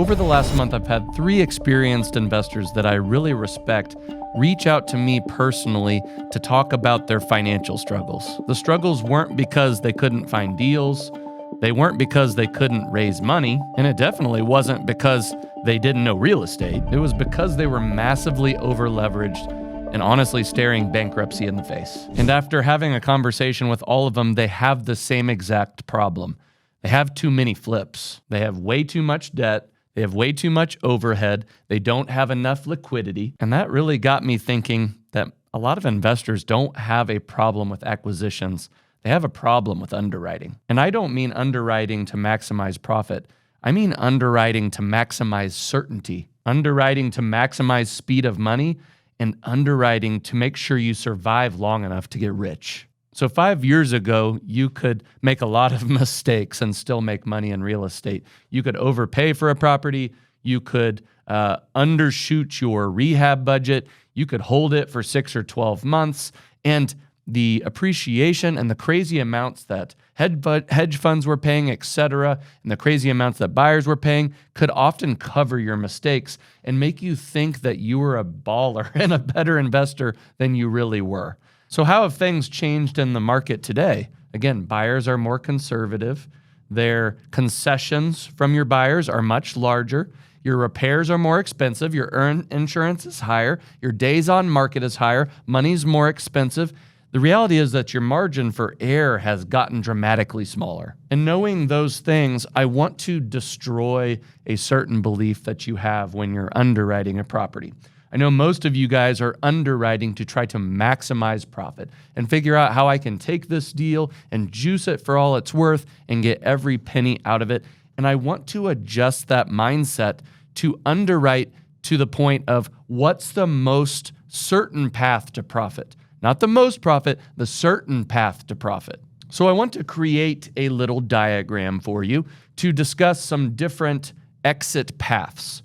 Over the last month, I've had 3 experienced investors that I really respect reach out to me personally to talk about their financial struggles. The struggles weren't because they couldn't find deals, they weren't because they couldn't raise money, and it definitely wasn't because they didn't know real estate. It was because they were massively over-leveraged and honestly staring bankruptcy in the face. And after having a conversation with all of them, they have the same exact problem. They have too many flips. They have way too much debt. They have way too much overhead. They don't have enough liquidity. And that really got me thinking that a lot of investors don't have a problem with acquisitions. They have a problem with underwriting. And I don't mean underwriting to maximize profit. I mean underwriting to maximize certainty, underwriting to maximize speed of money, and underwriting to make sure you survive long enough to get rich. So 5 years ago, you could make a lot of mistakes and still make money in real estate. You could overpay for a property. You could undershoot your rehab budget. You could hold it for 6 or 12 months. And the appreciation and the crazy amounts that hedge funds were paying, et cetera, and the crazy amounts that buyers were paying could often cover your mistakes and make you think that you were a baller and a better investor than you really were. So how have things changed in the market today? Again, buyers are more conservative. Their concessions from your buyers are much larger. Your repairs are more expensive. Your earned insurance is higher. Your days on market is higher. Money's more expensive. The reality is that your margin for error has gotten dramatically smaller. And knowing those things, I want to destroy a certain belief that you have when you're underwriting a property. I know most of you guys are underwriting to try to maximize profit and figure out how I can take this deal and juice it for all it's worth and get every penny out of it. And I want to adjust that mindset to underwrite to the point of what's the most certain path to profit. Not the most profit, the certain path to profit. So I want to create a little diagram for you to discuss some different exit paths,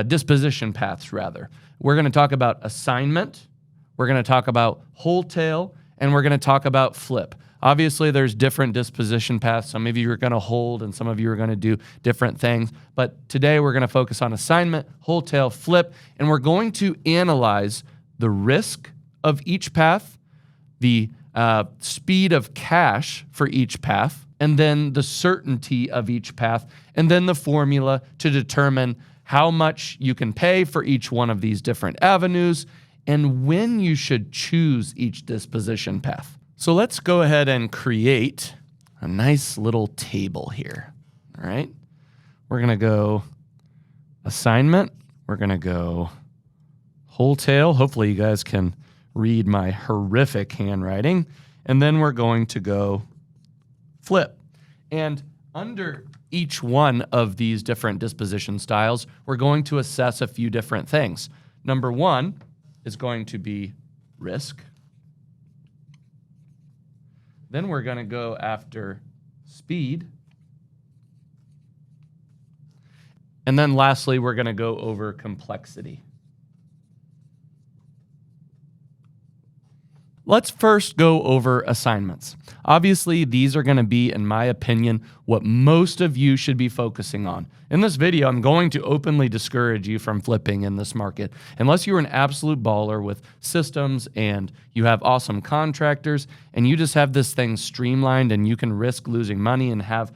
disposition paths rather. We're going to talk about assignment, we're going to talk about wholesale, and we're going to talk about flip. Obviously, there's different disposition paths. Some of you are going to hold and some of you are going to do different things. But today we're going to focus on assignment, wholesale, flip, and we're going to analyze the risk of each path, the speed of cash for each path, and then the certainty of each path, and then the formula to determine how much you can pay for each one of these different avenues, and when you should choose each disposition path. So let's go ahead and create a nice little table here, all right? We're gonna go assignment, we're gonna go wholesale. Hopefully you guys can read my horrific handwriting. And then we're going to go flip. And under each one of these different disposition styles, we're going to assess a few different things. Number one is going to be risk. Then we're going to go after speed. And then lastly, we're going to go over complexity. Let's first go over assignments. Obviously, these are going to be, in my opinion, what most of you should be focusing on. In this video, I'm going to openly discourage you from flipping in this market. Unless you're an absolute baller with systems and you have awesome contractors and you just have this thing streamlined and you can risk losing money and have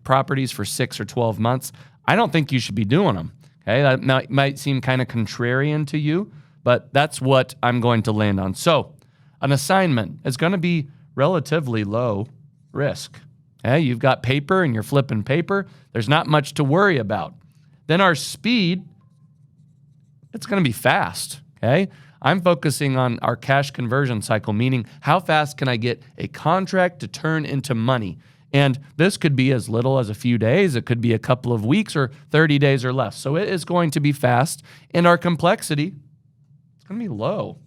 properties for 6 or 12 months, I don't think you should be doing them. Okay, that might seem kind of contrarian to you, but that's what I'm going to land on. So, an assignment is going to be relatively low risk. Okay? You've got paper and you're flipping paper. There's not much to worry about. Then our speed, it's going to be fast. Okay? I'm focusing on our cash conversion cycle, meaning how fast can I get a contract to turn into money? And this could be as little as a few days. It could be a couple of weeks or 30 days or less. So it is going to be fast. And our complexity, it's going to be low.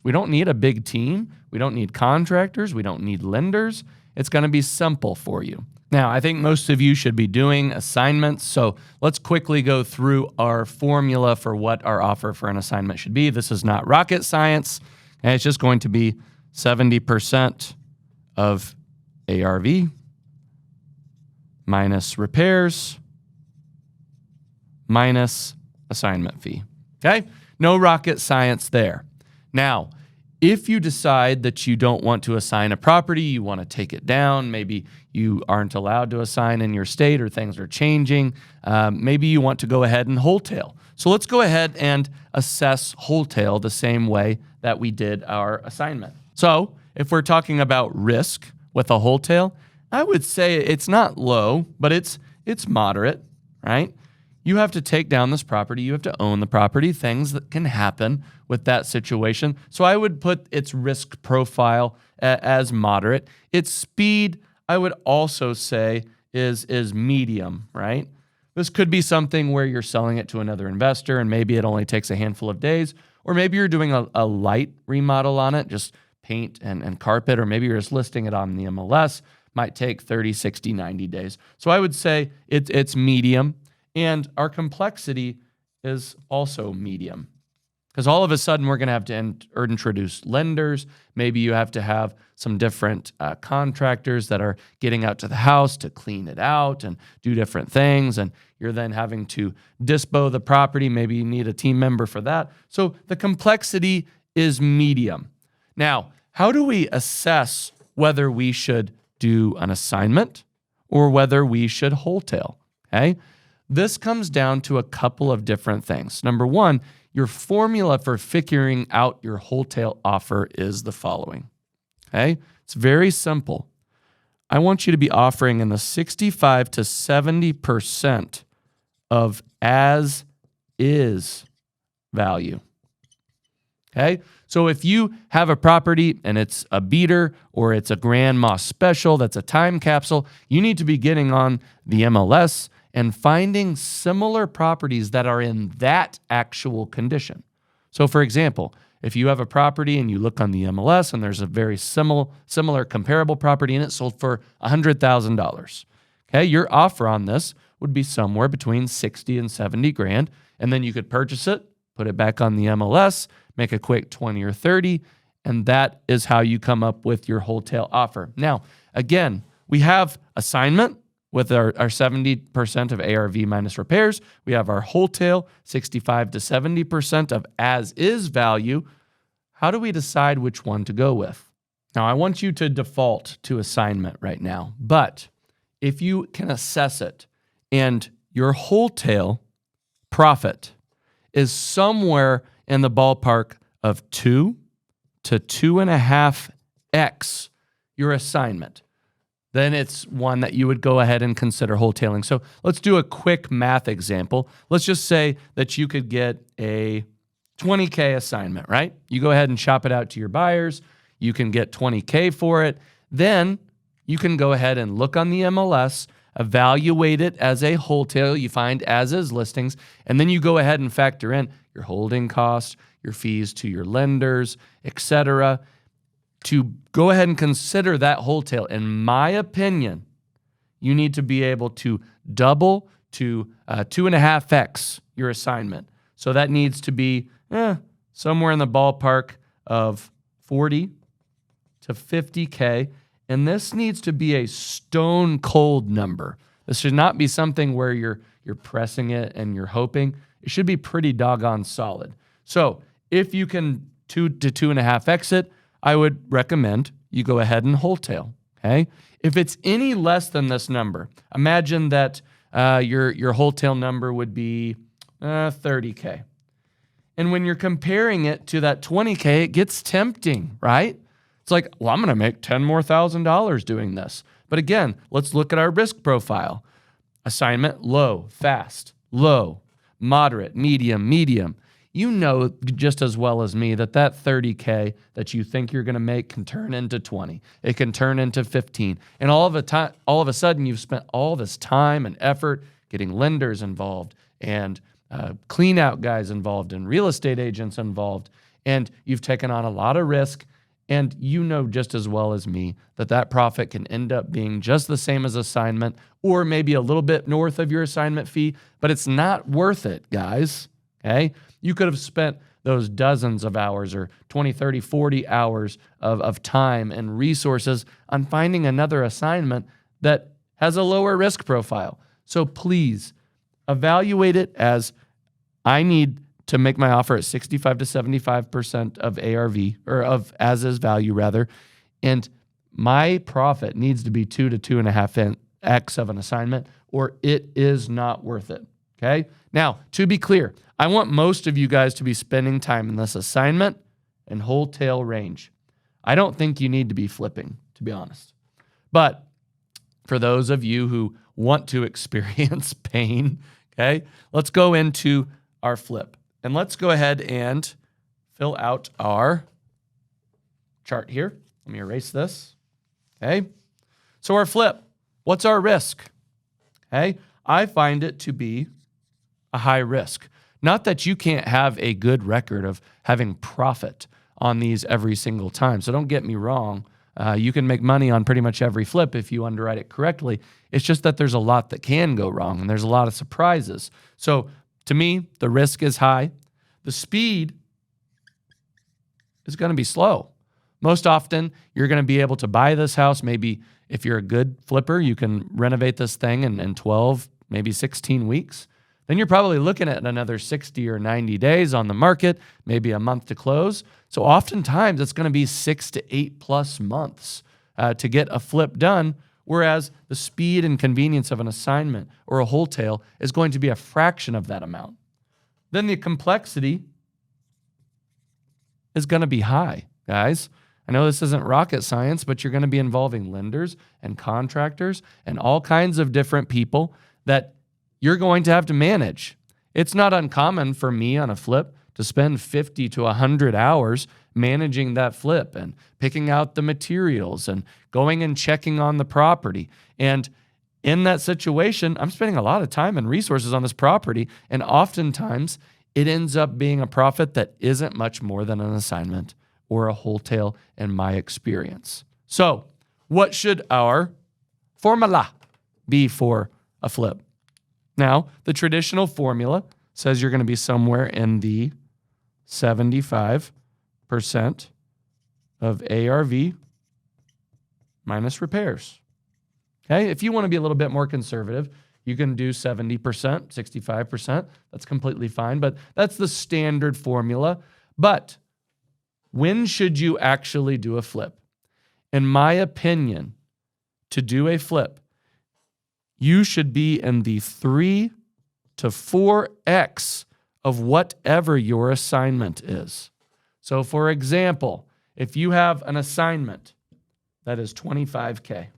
We don't need a big team. We don't need contractors. We don't need lenders. It's going to be simple for you. Now, I think most of you should be doing assignments. So let's quickly go through our formula for what our offer for an assignment should be. This is not rocket science. And it's just going to be 70% of ARV minus repairs minus assignment fee. Okay? No rocket science there. Now, if you decide that you don't want to assign a property, you want to take it down, maybe you aren't allowed to assign in your state or things are changing, maybe you want to go ahead and wholetail. So let's go ahead and assess wholetail the same way that we did our assignment. So if we're talking about risk with a wholetail, I would say it's not low, but it's moderate, right? You have to take down this property. You have to own the property, things that can happen with that situation. So I would put its risk profile as moderate. Its speed, I would also say, is medium, right? This could be something where you're selling it to another investor and maybe it only takes a handful of days, or maybe you're doing a light remodel on it, just paint and carpet, or maybe you're just listing it on the MLS, might take 30, 60, 90 days. So I would say it's medium. And our complexity is also medium, because all of a sudden we're going to have to introduce lenders. Maybe you have to have some different contractors that are getting out to the house to clean it out and do different things. And you're then having to dispo the property. Maybe you need a team member for that. So the complexity is medium. Now, how do we assess whether we should do an assignment or whether we should wholetail? Okay. This comes down to a couple of different things. Number one, your formula for figuring out your wholetail offer is the following. Okay? It's very simple. I want you to be offering in the 65 to 70% of as is value. Okay? So if you have a property and it's a beater or it's a grandma special that's a time capsule, you need to be getting on the MLS and finding similar properties that are in that actual condition. So for example, if you have a property and you look on the MLS and there's a very similar comparable property and it sold for $100,000, okay, your offer on this would be somewhere between 60 and 70 grand, and then you could purchase it, put it back on the MLS, make a quick 20 or 30, and that is how you come up with your wholetail offer. Now, again, we have assignment with our 70% of ARV minus repairs. We have our wholetail, 65 to 70% of as-is value. How do we decide which one to go with? Now, I want you to default to assignment right now, but if you can assess it and your wholetail profit is somewhere in the ballpark of 2 to 2.5x your assignment, then it's one that you would go ahead and consider wholetailing. So let's do a quick math example. Let's just say that you could get a $20K assignment, right? You go ahead and shop it out to your buyers. You can get $20K for it. Then you can go ahead and look on the MLS, evaluate it as a wholetail. You find as-is listings, and then you go ahead and factor in your holding cost, your fees to your lenders, etc., to go ahead and consider that wholetail. In my opinion, you need to be able to double to 2.5x your assignment. So that needs to be somewhere in the ballpark of 40 to 50K. And this needs to be a stone cold number. This should not be something where you're pressing it and you're hoping. It should be pretty doggone solid. So if you can 2 to 2.5x it, I would recommend you go ahead and wholetail, okay? If it's any less than this number, imagine that your wholetail number would be 30K. And when you're comparing it to that 20K, it gets tempting, right? It's like, well, I'm going to make $10,000 more doing this. But again, let's look at our risk profile. Assignment, low, fast, low, moderate, medium. You know just as well as me that 30K that you think you're going to make can turn into 20. It can turn into 15. And all of a sudden, you've spent all this time and effort getting lenders involved and clean out guys involved and real estate agents involved. And you've taken on a lot of risk. And you know just as well as me that profit can end up being just the same as assignment or maybe a little bit north of your assignment fee, but it's not worth it, guys, okay? You could have spent those dozens of hours or 20, 30, 40 hours of time and resources on finding another assignment that has a lower risk profile. So please Evaluate it as I need to make my offer at 65 to 75% of ARV, or of as is value rather, and my profit needs to be 2 to 2.5x of an assignment, or it is not worth it. Okay. Now, to be clear, I want most of you guys to be spending time in this assignment and wholesale range. I don't think you need to be flipping, to be honest. But for those of you who want to experience pain, okay, let's go into our flip. And let's go ahead and fill out our chart here. Let me erase this. Okay. So our flip, what's our risk? Okay. I find it to be a high risk. Not that you can't have a good record of having profit on these every single time. So don't get me wrong. You can make money on pretty much every flip if you underwrite it correctly. It's just that there's a lot that can go wrong and there's a lot of surprises. So to me, the risk is high. The speed is going to be slow. Most often, you're going to be able to buy this house. Maybe if you're a good flipper, you can renovate this thing in 12, maybe 16 weeks. Then you're probably looking at another 60 or 90 days on the market, maybe a month to close. So oftentimes, it's going to be 6 to 8+ months to get a flip done, whereas the speed and convenience of an assignment or a wholesale is going to be a fraction of that amount. Then the complexity is going to be high, guys. I know this isn't rocket science, but you're going to be involving lenders and contractors and all kinds of different people that you're going to have to manage. It's not uncommon for me on a flip to spend 50 to 100 hours managing that flip and picking out the materials and going and checking on the property. And in that situation, I'm spending a lot of time and resources on this property, and oftentimes it ends up being a profit that isn't much more than an assignment or a wholesale in my experience. So what should our formula be for a flip? Now, the traditional formula says you're going to be somewhere in the 75% of ARV minus repairs. Okay, if you want to be a little bit more conservative, you can do 70%, 65%. That's completely fine, but that's the standard formula. But when should you actually do a flip? In my opinion, to do a flip, you should be in the 3 to 4x of whatever your assignment is. So for example, if you have an assignment that is $25K,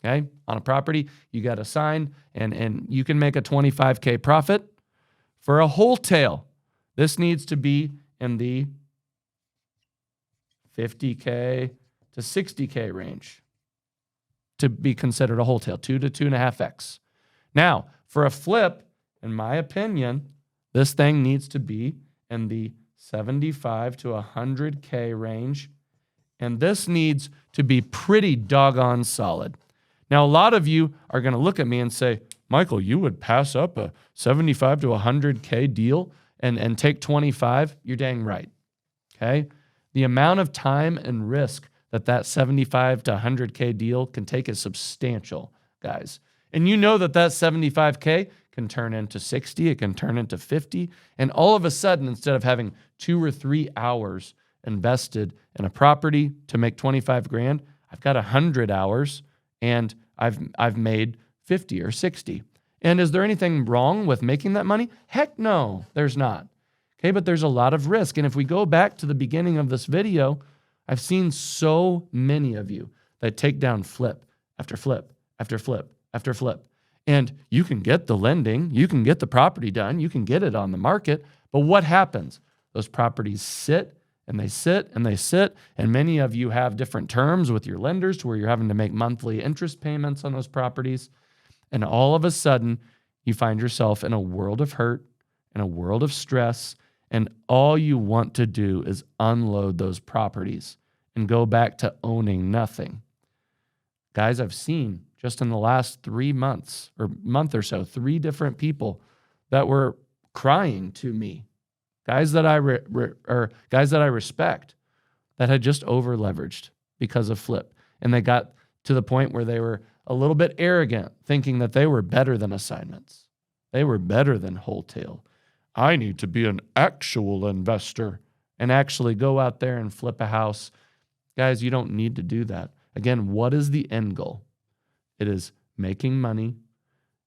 okay, on a property, you got assigned and you can make a $25K profit. For a wholesale, this needs to be in the $50K to $60K range to be considered a wholesale, 2 to 2.5x. Now, for a flip, in my opinion, this thing needs to be in the 75 to 100K range, and this needs to be pretty doggone solid. Now, a lot of you are going to look at me and say, Michael, you would pass up a 75 to 100K deal and take 25? You're dang right, okay? The amount of time and risk that 75 to 100K deal can take is substantial, guys. And you know that 75K can turn into 60, it can turn into 50, and all of a sudden, instead of having 2 or 3 hours invested in a property to make 25 grand, I've got 100 hours and I've made 50 or 60. And is there anything wrong with making that money? Heck no, there's not. Okay, but there's a lot of risk. And if we go back to the beginning of this video, I've seen so many of you that take down flip after flip after flip after flip. And you can get the lending, you can get the property done, you can get it on the market, but what happens? Those properties sit and they sit and they sit, and many of you have different terms with your lenders to where you're having to make monthly interest payments on those properties, and all of a sudden, you find yourself in a world of hurt, in a world of stress, and all you want to do is unload those properties and go back to owning nothing. Guys, I've seen just in the last 3 months or month or so, 3 different people that were crying to me, guys that I respect, that had just over leveraged because of flip. And they got to the point where they were a little bit arrogant, thinking that they were better than assignments. They were better than wholesale. I need to be an actual investor and actually go out there and flip a house. Guys, you don't need to do that. Again, what is the end goal? It is making money,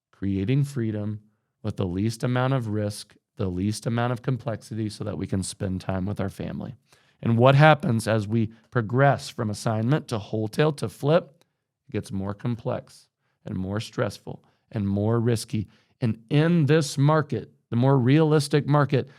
creating freedom with the least amount of risk, the least amount of complexity so that we can spend time with our family. And what happens as we progress from assignment to wholesale to flip? It gets more complex and more stressful and more risky. And in this market, the more realistic market,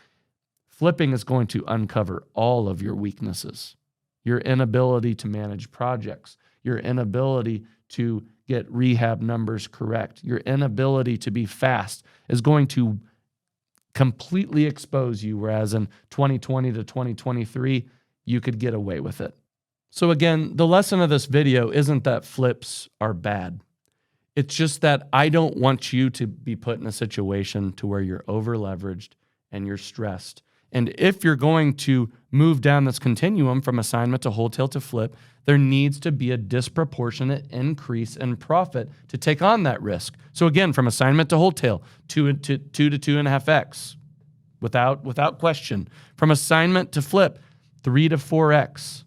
flipping is going to uncover all of your weaknesses. Your inability to manage projects, your inability to get rehab numbers correct, your inability to be fast is going to completely expose you, whereas in 2020 to 2023, you could get away with it. So again, the lesson of this video isn't that flips are bad. It's just that I don't want you to be put in a situation to where you're over-leveraged and you're stressed. And if you're going to move down this continuum from assignment to wholesale to flip, there needs to be a disproportionate increase in profit to take on that risk. So again, from assignment to wholesale, 2 to 2.5x, without question. From assignment to flip, 3 to 4x.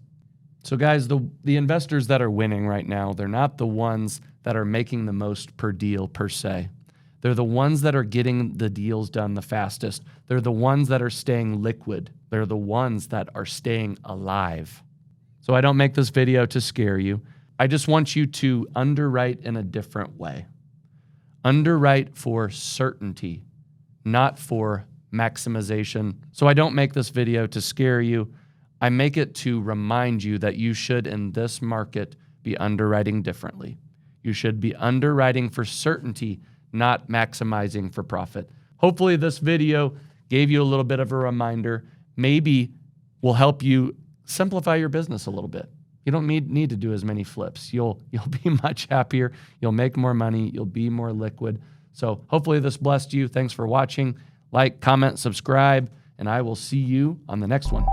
So guys, the investors that are winning right now, they're not the ones that are making the most per deal per se. They're the ones that are getting the deals done the fastest. They're the ones that are staying liquid. They're the ones that are staying alive. So I don't make this video to scare you. I just want you to underwrite in a different way. Underwrite for certainty, not for maximization. So I don't make this video to scare you. I make it to remind you that you should, in this market, be underwriting differently. You should be underwriting for certainty, not maximizing for profit. Hopefully this video gave you a little bit of a reminder, maybe will help you simplify your business a little bit. You don't need to do as many flips. You'll be much happier. You'll make more money. You'll be more liquid. So hopefully this blessed you. Thanks for watching. Like, comment, subscribe, and I will see you on the next one.